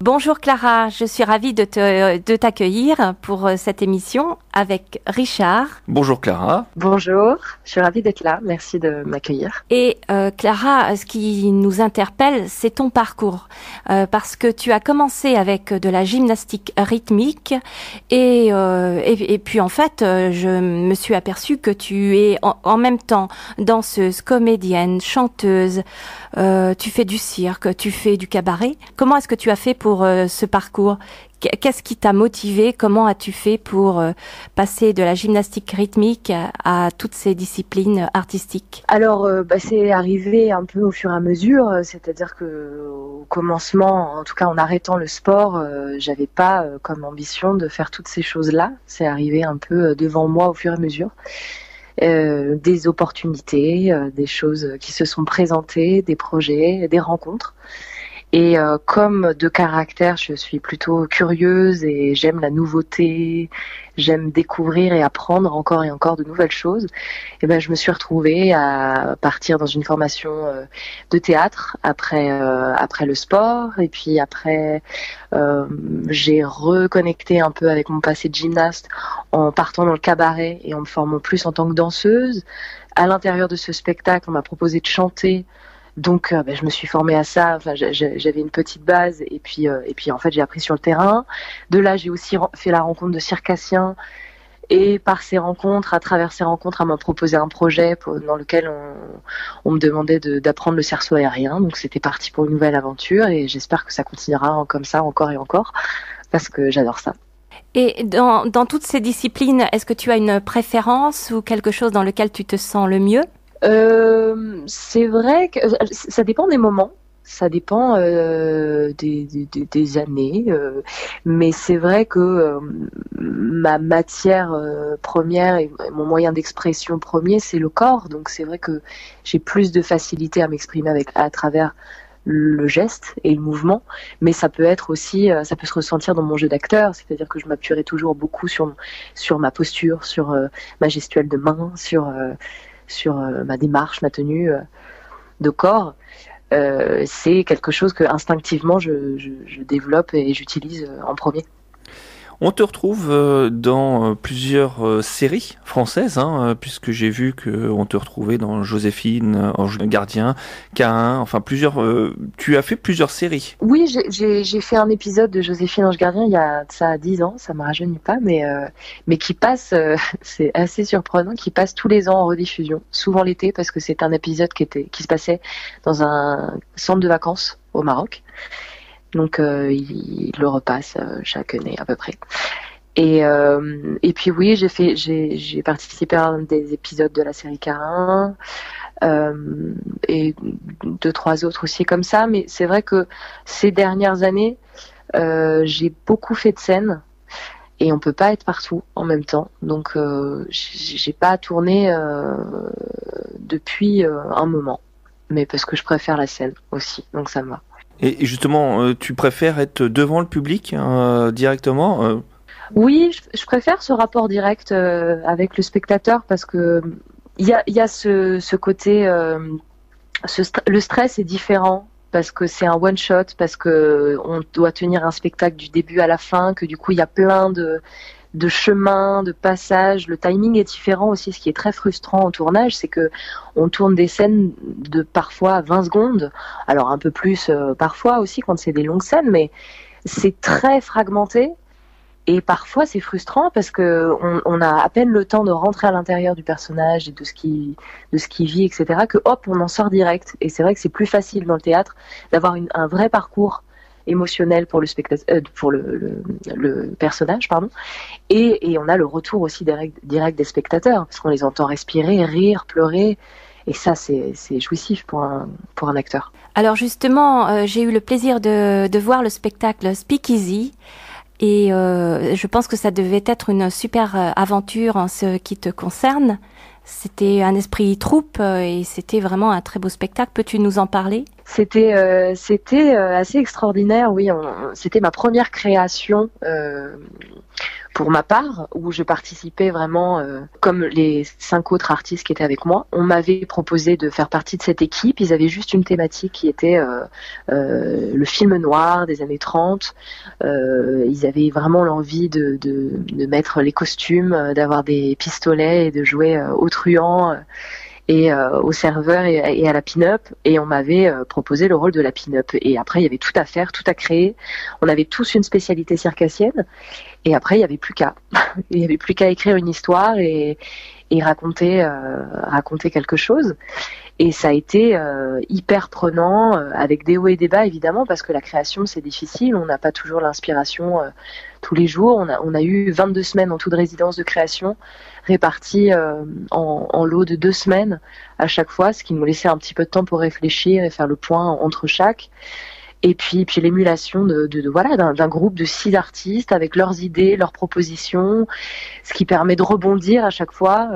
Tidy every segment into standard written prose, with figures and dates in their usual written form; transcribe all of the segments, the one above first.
Bonjour Clara, je suis ravie de t'accueillir pour cette émission avec Richard. Bonjour Clara. Bonjour, je suis ravie d'être là, merci de m'accueillir. Et Clara, ce qui nous interpelle, c'est ton parcours. Parce que tu as commencé avec de la gymnastique rythmique et puis en fait, je me suis aperçue que tu es en même temps danseuse, comédienne, chanteuse, tu fais du cirque, tu fais du cabaret. Comment est-ce que tu as fait pour ce parcours? Qu'est-ce qui t'a motivé? Comment as-tu fait pour passer de la gymnastique rythmique à toutes ces disciplines artistiques? Alors, c'est arrivé un peu au fur et à mesure, c'est-à-dire que au commencement, en tout cas en arrêtant le sport, j'avais pas comme ambition de faire toutes ces choses-là. C'est arrivé un peu devant moi au fur et à mesure. Des opportunités, des choses qui se sont présentées, des projets, des rencontres. Et comme de caractère, je suis plutôt curieuse et j'aime la nouveauté, j'aime découvrir et apprendre encore et encore de nouvelles choses. Et ben, je me suis retrouvée à partir dans une formation de théâtre après le sport. Et puis après, j'ai reconnecté un peu avec mon passé de gymnaste en partant dans le cabaret et en me formant plus en tant que danseuse. À l'intérieur de ce spectacle, on m'a proposé de chanter. Donc, je me suis formée à ça. Enfin, j'avais une petite base et puis en fait, j'ai appris sur le terrain. De là, j'ai aussi fait la rencontre de circassiens et par ces rencontres, à travers ces rencontres, on m'a proposé un projet dans lequel on me demandait d'apprendre le cerceau aérien. Donc, c'était parti pour une nouvelle aventure et j'espère que ça continuera comme ça encore et encore parce que j'adore ça. Et dans toutes ces disciplines, est-ce que tu as une préférence ou quelque chose dans lequel tu te sens le mieux? C'est vrai que ça dépend des moments, ça dépend des années, mais c'est vrai que ma matière première et mon moyen d'expression premier, c'est le corps. Donc c'est vrai que j'ai plus de facilité à m'exprimer à travers le geste et le mouvement, mais ça peut être aussi, ça peut se ressentir dans mon jeu d'acteur, c'est-à-dire que je m'appuierai toujours beaucoup sur ma posture, sur ma gestuelle de main, sur ma démarche, ma tenue de corps. C'est quelque chose que instinctivement je développe et j'utilise en premier. On te retrouve dans plusieurs séries françaises, puisque j'ai vu qu'on te retrouvait dans Joséphine, Ange Gardien, K1, enfin plusieurs. Tu as fait plusieurs séries. Oui, j'ai fait un épisode de Joséphine Ange Gardien il y a ça 10 ans, ça me rajeunit pas, mais qui passe, c'est assez surprenant, qui passe tous les ans en rediffusion, souvent l'été parce que c'est un épisode qui se passait dans un centre de vacances au Maroc. Donc il le repasse chaque année à peu près. Et puis oui, j'ai participé à un des épisodes de la série K1 et 2-3 autres aussi comme ça. Mais c'est vrai que ces dernières années, j'ai beaucoup fait de scènes et on peut pas être partout en même temps. Donc j'ai pas tourné depuis un moment, mais parce que je préfère la scène aussi, donc ça me va. Et justement, tu préfères être devant le public directement Oui, je préfère ce rapport direct avec le spectateur parce que il y a ce côté, le stress est différent parce que c'est un one shot, parce que on doit tenir un spectacle du début à la fin, que du coup il y a plein de chemins, de passages. Le timing est différent aussi. Ce qui est très frustrant au tournage, c'est que on tourne des scènes de parfois 20 secondes. Alors un peu plus parfois aussi quand c'est des longues scènes, mais c'est très fragmenté. Et parfois c'est frustrant parce que on a à peine le temps de rentrer à l'intérieur du personnage et de ce qui vit, etc. que hop, on en sort direct. Et c'est vrai que c'est plus facile dans le théâtre d'avoir un vrai parcours émotionnel pour le spectateur, pour le personnage, pardon. Et on a le retour aussi direct des spectateurs, parce qu'on les entend respirer, rire, pleurer. Et ça, c'est jouissif pour un acteur. Alors justement, j'ai eu le plaisir de voir le spectacle Speakeasy. Et je pense que ça devait être une super aventure en ce qui te concerne. C'était un esprit troupe et c'était vraiment un très beau spectacle. Peux-tu nous en parler ? C'était assez extraordinaire, oui. C'était ma première création Pour ma part, où je participais vraiment comme les 5 autres artistes qui étaient avec moi, on m'avait proposé de faire partie de cette équipe. Ils avaient juste une thématique qui était le film noir des années 30. Ils avaient vraiment l'envie de mettre les costumes, d'avoir des pistolets et de jouer au truand et au serveur et à la pin-up, et on m'avait proposé le rôle de la pin-up. Et après, il y avait tout à faire, tout à créer. On avait tous une spécialité circassienne, et après, il y avait plus qu'à. Il y avait plus qu'à écrire une histoire et raconter quelque chose. Et ça a été hyper prenant, avec des hauts et des bas évidemment, parce que la création c'est difficile, on n'a pas toujours l'inspiration tous les jours. On a eu 22 semaines en tout de résidence de création, réparties en lots de 2 semaines à chaque fois, ce qui nous laissait un petit peu de temps pour réfléchir et faire le point entre chaque. Et puis l'émulation d'un groupe de 6 artistes avec leurs idées, leurs propositions, ce qui permet de rebondir à chaque fois.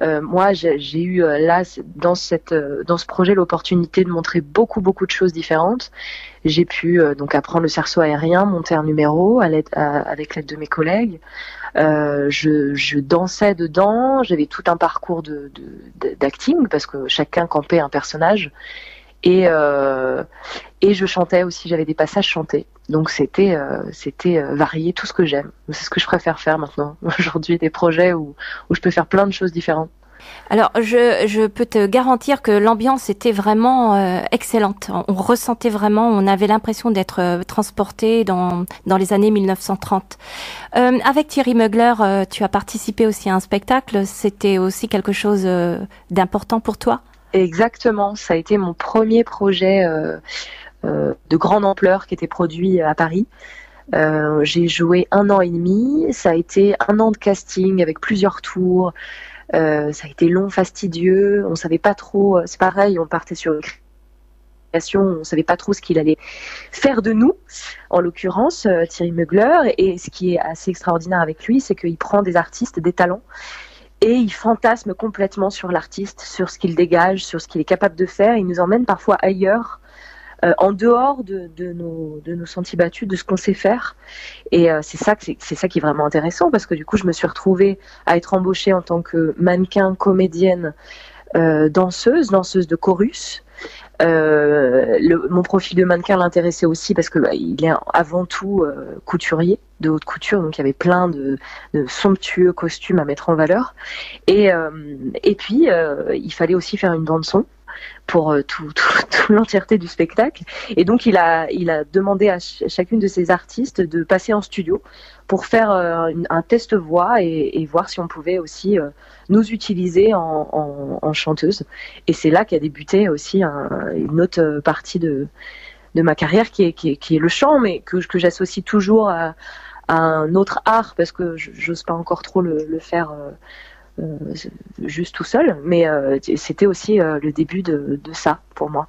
Moi, j'ai eu là dans ce projet l'opportunité de montrer beaucoup de choses différentes. J'ai pu donc apprendre le cerceau aérien, monter un numéro avec l'aide de mes collègues. Je dansais dedans. J'avais tout un parcours d'acting parce que chacun campait un personnage. Et je chantais aussi, j'avais des passages chantés. Donc c'était varié, tout ce que j'aime. C'est ce que je préfère faire maintenant. Aujourd'hui, des projets où je peux faire plein de choses différentes. Alors, je peux te garantir que l'ambiance était vraiment excellente. On ressentait vraiment, on avait l'impression d'être transporté dans les années 1930. Avec Thierry Mugler, tu as participé aussi à un spectacle. C'était aussi quelque chose d'important pour toi ? Exactement, ça a été mon premier projet de grande ampleur qui était produit à Paris. J'ai joué 1 an et demi, ça a été 1 an de casting avec plusieurs tours, ça a été long, fastidieux, on savait pas trop, c'est pareil, on partait sur une création, on savait pas trop ce qu'il allait faire de nous, en l'occurrence Thierry Mugler, et ce qui est assez extraordinaire avec lui, c'est qu'il prend des artistes, des talents, et il fantasme complètement sur l'artiste, sur ce qu'il dégage, sur ce qu'il est capable de faire. Il nous emmène parfois ailleurs, en dehors de nos sentiers battus, de ce qu'on sait faire. Et c'est ça qui est vraiment intéressant, parce que du coup, je me suis retrouvée à être embauchée en tant que mannequin, comédienne, danseuse de chorus. Mon profil de mannequin l'intéressait aussi parce que il est avant tout couturier de haute couture, donc il y avait plein de somptueux costumes à mettre en valeur, et puis il fallait aussi faire une bande son pour toute l'entièreté du spectacle, et donc il a demandé à chacune de ces artistes de passer en studio pour faire un test voix et voir si on pouvait aussi nous utiliser en chanteuse. Et c'est là qu'a débuté aussi une autre partie de ma carrière qui est le chant, mais que j'associe toujours à un autre art, parce que j'ose pas encore trop le faire juste tout seul, mais c'était aussi le début de ça pour moi.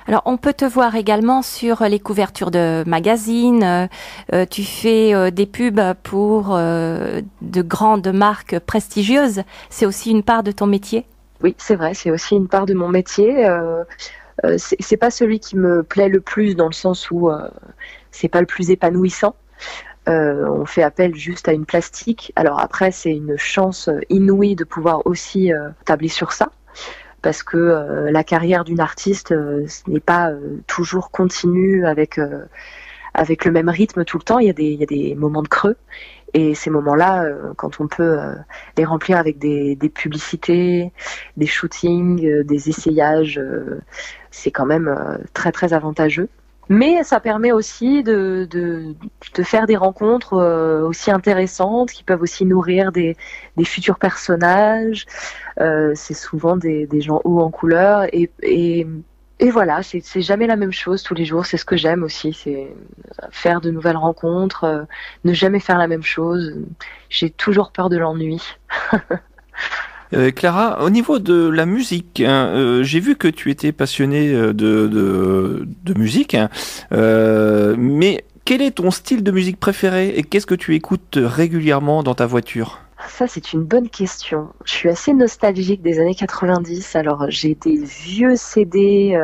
Alors, on peut te voir également sur les couvertures de magazines. Tu fais des pubs pour de grandes marques prestigieuses. C'est aussi une part de ton métier ? Oui, c'est vrai, c'est aussi une part de mon métier. C'est pas celui qui me plaît le plus, dans le sens où c'est pas le plus épanouissant. On fait appel juste à une plastique. Alors après, c'est une chance inouïe de pouvoir aussi tabler sur ça, parce que la carrière d'une artiste ce n'est pas toujours continue avec le même rythme tout le temps. Il y a des moments de creux, et ces moments-là, quand on peut les remplir avec des publicités, des shootings, des essayages, c'est quand même très très avantageux. Mais ça permet aussi de faire des rencontres aussi intéressantes, qui peuvent aussi nourrir des futurs personnages. C'est souvent des gens hauts en couleur, et voilà, c'est jamais la même chose tous les jours. C'est ce que j'aime aussi, c'est faire de nouvelles rencontres, ne jamais faire la même chose. J'ai toujours peur de l'ennui. Clara, au niveau de la musique, j'ai vu que tu étais passionnée de musique, mais quel est ton style de musique préféré et qu'est-ce que tu écoutes régulièrement dans ta voiture ? Ça, c'est une bonne question. Je suis assez nostalgique des années 90. Alors, j'ai des vieux CD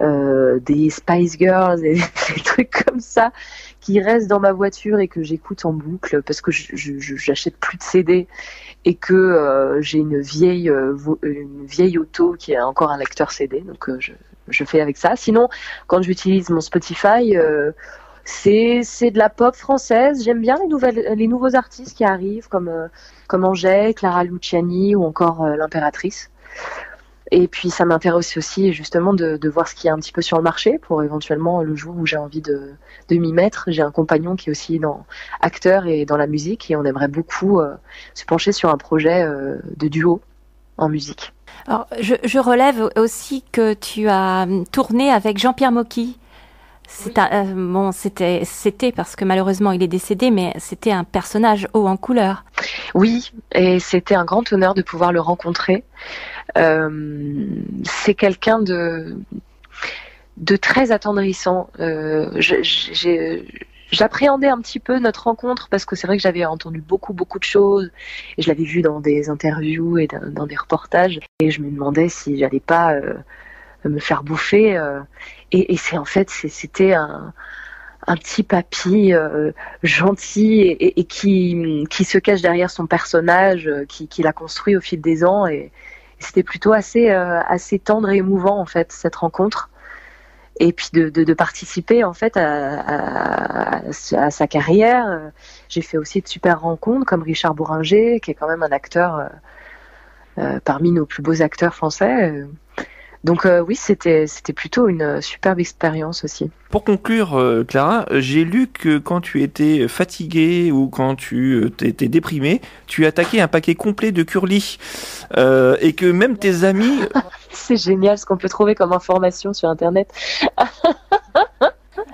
des Spice Girls et des trucs comme ça qui restent dans ma voiture et que j'écoute en boucle parce que j'achète plus de CD et que j'ai une vieille auto qui a encore un lecteur CD, donc je fais avec ça. Sinon, quand j'utilise mon Spotify, c'est de la pop française. J'aime bien les nouveaux artistes qui arrivent comme Angèle, Clara Luciani ou encore l'Impératrice. Et puis ça m'intéresse aussi justement de voir ce qu'il y a un petit peu sur le marché pour éventuellement le jour où j'ai envie de m'y mettre. J'ai un compagnon qui est aussi acteur et dans la musique et on aimerait beaucoup se pencher sur un projet de duo en musique. Alors, je relève aussi que tu as tourné avec Jean-Pierre Mocky. C'était parce que malheureusement il est décédé, mais c'était un personnage haut en couleur. Oui, et c'était un grand honneur de pouvoir le rencontrer. C'est quelqu'un de très attendrissant. J'appréhendais un petit peu notre rencontre parce que c'est vrai que j'avais entendu beaucoup de choses et je l'avais vu dans des interviews et dans des reportages et je me demandais si j'allais pas me faire bouffer et c'était un petit papy gentil et qui se cache derrière son personnage qu'il a construit au fil des ans et c'était plutôt assez tendre et émouvant en fait cette rencontre et puis de participer en fait à sa carrière. J'ai fait aussi de super rencontres comme Richard Bohringer qui est quand même un acteur parmi nos plus beaux acteurs français. Donc oui, c'était plutôt une superbe expérience aussi. Pour conclure, Clara, j'ai lu que quand tu étais fatiguée ou quand tu étais déprimée, tu attaquais un paquet complet de curly et que même tes amis... C'est génial ce qu'on peut trouver comme information sur Internet.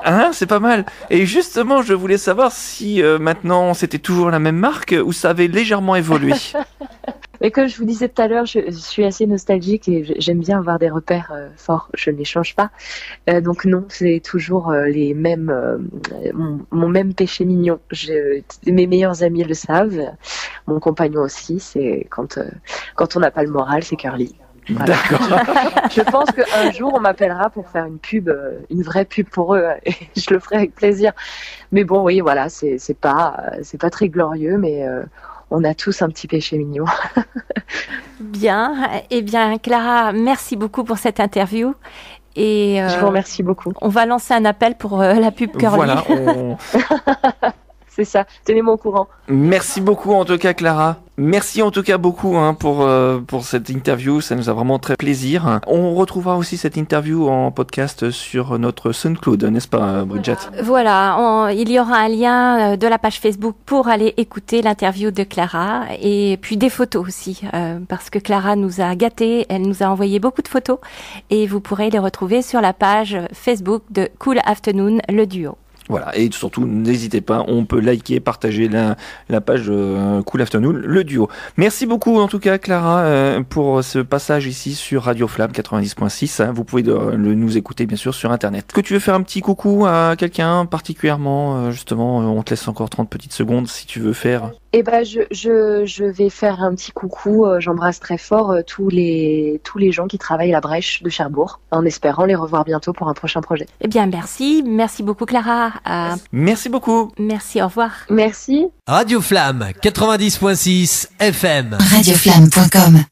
Hein, c'est pas mal. Et justement, je voulais savoir si maintenant c'était toujours la même marque ou ça avait légèrement évolué. Mais comme je vous disais tout à l'heure, je suis assez nostalgique et j'aime bien avoir des repères forts. Je ne les change pas. Donc non, c'est toujours les mêmes, mon même péché mignon. Mes meilleurs amis le savent. Mon compagnon aussi. C'est quand on n'a pas le moral, c'est curly. Voilà. D'accord. Je pense qu'un jour on m'appellera pour faire une pub, une vraie pub pour eux, et je le ferai avec plaisir. Mais bon, oui, voilà, c'est pas très glorieux, mais on a tous un petit péché mignon. Bien, eh bien Clara, merci beaucoup pour cette interview. Et je vous remercie beaucoup. On va lancer un appel pour la pub curly. Voilà. C'est ça, tenez-moi au courant. Merci beaucoup en tout cas Clara. Merci en tout cas beaucoup pour cette interview, ça nous a vraiment très plaisir. On retrouvera aussi cette interview en podcast sur notre SoundCloud, n'est-ce pas Bridget? Voilà, il y aura un lien de la page Facebook pour aller écouter l'interview de Clara et puis des photos aussi, parce que Clara nous a gâtés, elle nous a envoyé beaucoup de photos et vous pourrez les retrouver sur la page Facebook de Cool Afternoon, le duo. Voilà, et surtout, n'hésitez pas, on peut liker, partager la page Cool Afternoon, le duo. Merci beaucoup, en tout cas, Clara, pour ce passage ici sur Radio Flamme 90.6. Hein, vous pouvez nous écouter, bien sûr, sur Internet. Est-ce que tu veux faire un petit coucou à quelqu'un particulièrement, justement, on te laisse encore 30 petites secondes si tu veux faire. Eh ben, je vais faire un petit coucou. J'embrasse très fort tous les gens qui travaillent à la Brèche de Cherbourg, en espérant les revoir bientôt pour un prochain projet. Eh bien, merci beaucoup Clara. Merci beaucoup. Merci, au revoir. Merci. Radio Flamme 90.6 FM. Radioflamme.com